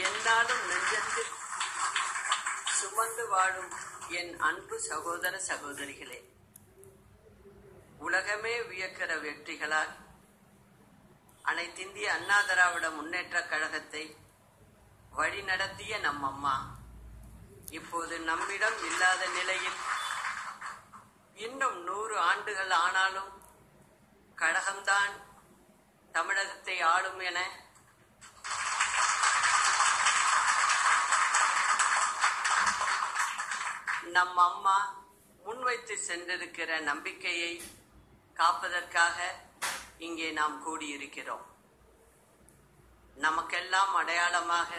என்னாலும் நெஞ்சத்தில் சுமந்து வாழும் என் அன்பு சகோதர சகோதரிகளே, உலகமே வியக்கிற வெற்றிகளால் அனைத்திந்திய அண்ணா திராவிட முன்னேற்ற கழகத்தை வழிநடத்திய நம் அம்மா இப்போது நம்மிடம் இல்லாத நிலையில் இன்னும் 100 ஆண்டுகள் ஆனாலும் கழகம்தான் தமிழகத்தை ஆளும் என நம் அம்மா முன்வைத்து சென்றிருக்கிற நம்பிக்கையை காப்பதற்காக இங்கே நாம் கூடியிருக்கிறோம். நமக்கெல்லாம் அடையாளமாக,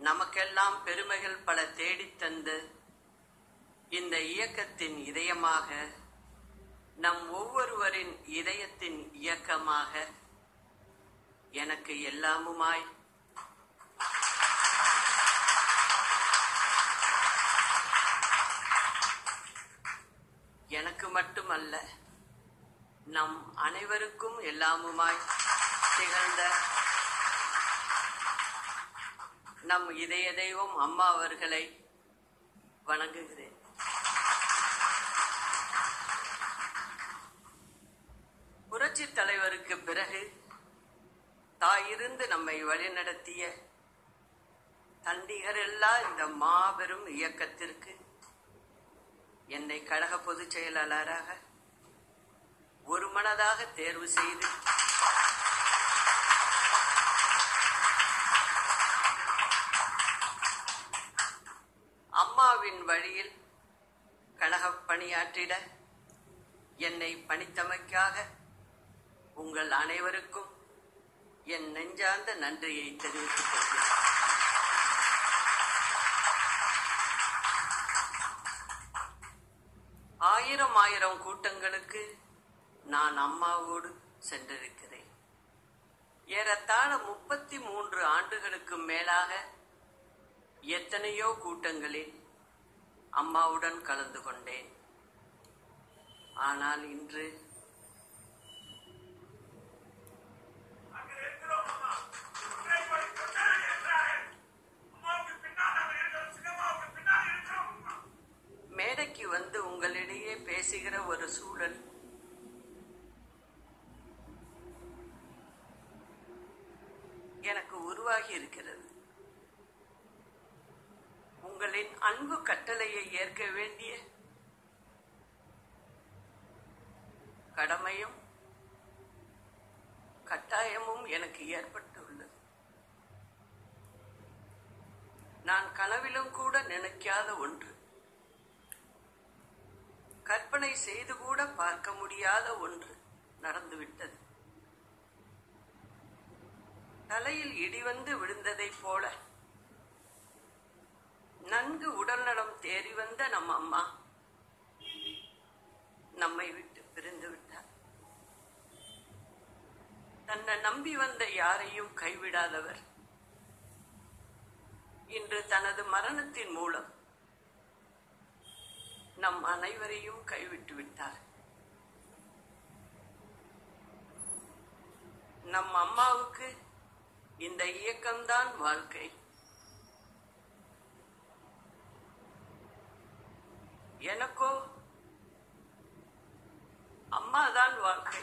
நமக்கெல்லாம் பெருமைகள் பல தேடித்தந்து இந்த இயக்கத்தின் இதயமாக, நம் ஒவ்வொருவரின் இதயத்தின் இயக்கமாக, எனக்கு எல்லாமுமாய் எனக்கு மட்டுமல்ல நம் அனைவருக்கும் எல்லாமுமாய் திகழ்ந்த நம் இதய தெய்வம் அம்மா அவர்களை வணங்குகிறேன். புரட்சி தலைவருக்கு பிறகு தாயிருந்து நம்மை வழிநடத்திய தண்டிகரெல்லா இந்த மாபெரும் இயக்கத்திற்கு என்னை கழக பொதுச் செயலாளராக ஒரு மனதாக தேர்வு செய்து அம்மாவின் வழியில் கழக பணியாற்றிட என்னை பணித்தமைக்காக உங்கள் அனைவருக்கும் என் நெஞ்சார்ந்த நன்றியை தெரிவித்துக் கொள்கிறேன். ஆயிரம் கூட்டங்களுக்கு நான் அம்மாவோடு சென்றிருக்கிறேன். ஏறத்தாழ 33 ஆண்டுகளுக்கு மேலாக எத்தனையோ கூட்டங்களில் அம்மாவுடன் கலந்து கொண்டேன். ஆனால் இன்று மேடைக்கு வந்து உங்களிடையே பேசுகிற ஒரு சூழல் எனக்கு உருவாகி இருக்கிறது. உங்களின் அன்பு கட்டளையை ஏற்க வேண்டிய கடமையும் கட்டாயமும் எனக்கு ஏற்பட்டுள்ளது. நான் கனவிலும் கூட நினைக்காத ஒன்று, கற்பனை செய்து கூட பார்க்க முடியாத ஒன்று நடந்துவிட்டது. தலையில் இடி வந்து விழுந்ததைப் போல நன்கு உடல்நலம் தேறி வந்த நம் அம்மா நம்மை விட்டு பிரிந்து விட்டார். தன்னை நம்பி வந்த யாரையும் கைவிடாதவர் இன்று தனது மரணத்தின் மூலம் நம் அனைவரையும் கைவிட்டு விட்டார். நம் அம்மாவுக்கு இந்த இயக்கம்தான் வாழ்க்கை. எனக்கோ அம்மாதான் வாழ்க்கை.